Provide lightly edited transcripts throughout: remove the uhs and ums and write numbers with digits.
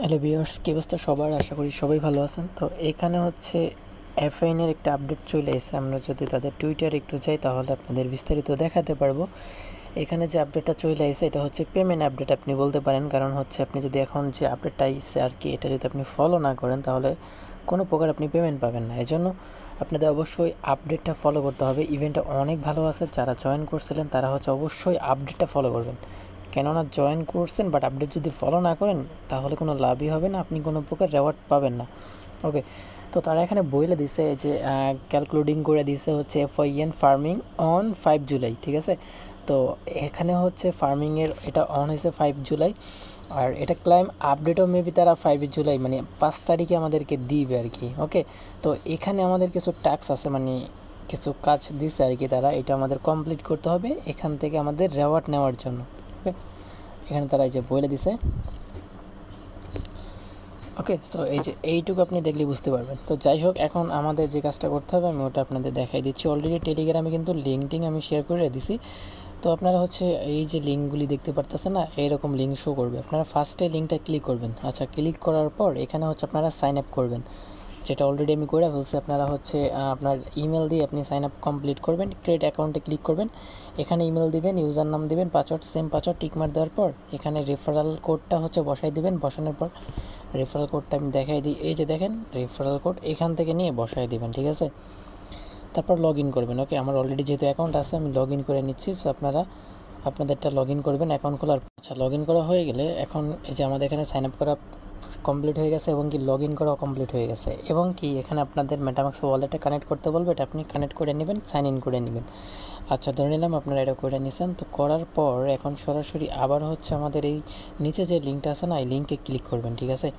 Hello viewers, কী অবস্থা সবার? আশা করি সবাই ভালো আছেন। তো এখানে হচ্ছে এফআইএনের একটা আপডেট চলে এসেছে। আমরা যদি তাদের টুইটার একটু যাই তাহলে আপনাদের বিস্তারিত দেখাতে পারবো। এখানে যে আপডেটটা চলে এসেছে এটা হচ্ছে পেমেন্ট আপডেট আপনি বলতে পারেন, কারণ হচ্ছে আপনি যদি এখন যে আপডেটটা এসেছে আর কি, এটা যদি আপনি ফলো না করেন তাহলে কোনো প্রকার আপনি পেমেন্ট পাবেন না। এজন্য আপনাদের অবশ্যই আপডেটটা ফলো করতে হবে। ইভেন্টটা অনেক ভালো আছে, যারা জয়েন করছিলেন তারা হচ্ছে অবশ্যই আপডেটটা ফলো করবেন। কেননা জয়েন করছেন বাট আপডেট যদি ফলো না করেন তাহলে কোনো লাভই হবে না, আপনি কোনো প্রকার রেওয়ার্ড পাবেন না। ওকে, তো তারা এখানে বইলে দিছে যে ক্যালকুলেটিং করে দিছে হচ্ছে এফআইএন ফার্মিং অন 5 জুলাই, ঠিক আছে। তো এখানে হচ্ছে ফার্মিংয়ের এটা অন হয়েছে 5 জুলাই, আর এটা ক্লাইম আপডেটও মেবি তারা 5 জুলাই মানে 5 তারিখে আমাদেরকে দিবে আর কি। ওকে, তো এখানে আমাদের কিছু ট্যাক্স আছে, মানে কিছু কাজ দিছে আর কি তারা, এটা আমাদের কমপ্লিট করতে হবে এখান থেকে আমাদের রেওয়ার্ড নেওয়ার জন্য। ওকে, এখানে তারা এই যে বলে দিছে। ওকে, সো এই যে এইটুকু আপনি দেখলে বুঝতে পারবেন। তো যাই হোক, এখন আমাদের যে কাজটা করতে হবে আমি ওটা আপনাদের দেখাই দিচ্ছি। অলরেডি টেলিগ্রামে কিন্তু লিঙ্কটিং আমি শেয়ার করে দিছি। তো আপনারা হচ্ছে এই যে লিঙ্কগুলি দেখতে পারতেছেন না, এইরকম লিঙ্ক শো করবে। আপনারা ফার্স্টে লিঙ্কটা ক্লিক করবেন। আচ্ছা, ক্লিক করার পর এখানে হচ্ছে আপনারা সাইন আপ করবেন, যেটা অলরেডি আমি করে ফেলছি। আপনারা হচ্ছে আপনার ইমেল দিয়ে আপনি সাইন আপ কমপ্লিট করবেন। ক্রিয়েট অ্যাকাউন্টে ক্লিক করবেন, এখানে ইমেল দিবেন, ইউজার নাম দিবেন, পাসওয়ার্ড সেম পাসওয়ার্ড টিকমার্ক দেওয়ার পর এখানে রেফারেল কোডটা হচ্ছে বসাই দিবেন। বসানোর পর রেফারেল কোডটা আমি দেখাই দিই, এই যে দেখেন রেফারেল কোড এখান থেকে নিয়ে বসাই দিবেন, ঠিক আছে। তারপর লগ ইন করবেন। ওকে, আমার অলরেডি যেহেতু অ্যাকাউন্ট আছে আমি লগ ইন করে নিচ্ছি। সো আপনারা আপনাদেরটা লগ ইন করবেন অ্যাকাউন্ট খোলার। আচ্ছা, লগ ইন করা হয়ে গেলে এখন এই যে আমাদের এখানে সাইন আপ করা কমপ্লিট হয়ে গেছে এবং কি লগ ইন করাও কমপ্লিট হয়ে গেছে, এবং কি এখানে আপনাদের মেটামাক্স ওয়ালেটে কানেক্ট করতে বলবে, এটা আপনি কানেক্ট করে নেবেন, সাইন ইন করে নেবেন। আচ্ছা, ধরে নিলাম আপনারা এটা করে নিয়েছেন। তো করার পর এখন সরাসরি আবার হচ্ছে আমাদের এই নিচে যে লিঙ্কটা আছে না, এই লিঙ্কে ক্লিক করবেন, ঠিক আছে।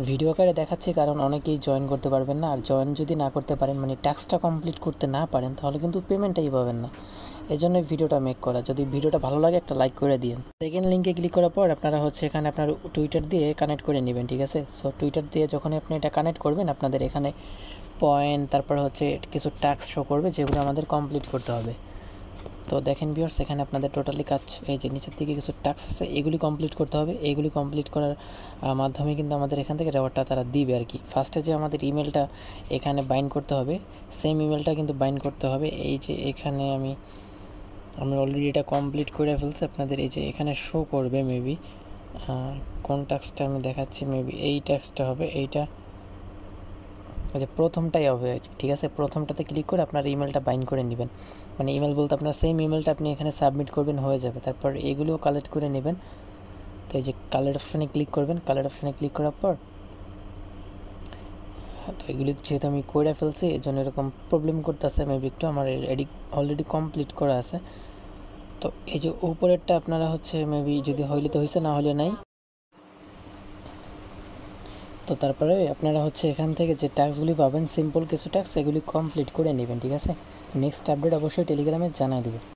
ভিডিও আকারে দেখাচ্ছি কারণ অনেকেই জয়েন করতে পারবেন না, আর জয়েন যদি না করতে পারেন মানে টাস্কটা কমপ্লিট করতে না পারেন তাহলে কিন্তু পেমেন্টটাই পাবেন না। এই জন্য ভিডিওটা মেক করা। যদি ভিডিওটা ভালো লাগে একটা লাইক করে দিন। সেকেন্ড লিঙ্কে ক্লিক করার পর আপনারা হচ্ছে এখানে আপনার টুইটার দিয়ে কানেক্ট করে নেবেন, ঠিক আছে। সো টুইটার দিয়ে যখন আপনি এটা কানেক্ট করবেন আপনাদের এখানে পয়েন্ট, তারপর হচ্ছে কিছু টাস্ক শো করবে যেগুলো আমাদের কমপ্লিট করতে হবে। তো দেখেন ভিউয়ার্স, এখানে আপনাদের টোটালি কাজ এই যে নিচের দিকে কিছু টাস্ক আছে, এগুলি কমপ্লিট করতে হবে। এইগুলি কমপ্লিট করার মাধ্যমে কিন্তু আমাদের এখান থেকে রেওয়ার্ডটা তারা দিবে আর কি। ফার্স্টে যে আমাদের ইমেলটা এখানে বাইন্ড করতে হবে, সেম ইমেলটা কিন্তু বাইন্ড করতে হবে। এই যে এখানে আমি অলরেডি এটা কমপ্লিট করে ফেলছি। আপনাদের এই যে এখানে শো করবে মেবি কোন টাস্কটা আমি দেখাচ্ছি, মেবি এই টাস্কটা হবে, এইটা যে প্রথমটাই হবে, ঠিক আছে। প্রথমটাতে ক্লিক করে আপনার ইমেলটা বাইন্ড করে নেবেন, মানে ইমেল বলতে আপনার সেম ইমেলটা আপনি এখানে সাবমিট করবেন, হয়ে যাবে। তারপর এগুলোও কালেক্ট করে নেবেন। তো এই যে কালেক্ট অপশানে ক্লিক করবেন, কালেক্ট অপশানে ক্লিক করার পর তো এগুলি যেহেতু আমি করে ফেলছি এই জন্য এরকম প্রবলেম করতেছে মেবি একটু। আমার অলরেডি কমপ্লিট করা আছে। তো এই যে উপরেরটা আপনারা হচ্ছে মেবি যদি হইলে তো হয়েছে, না হলে নাই। তো তারপরে আপনারা হচ্ছে এখান থেকে যে টাস্কগুলি পাবেন সিম্পল কিছু টাস্ক, এগুলি কমপ্লিট করে নেবেন, ঠিক আছে। নেক্সট আপডেট অবশ্যই টেলিগ্রামে জানাই দেবে।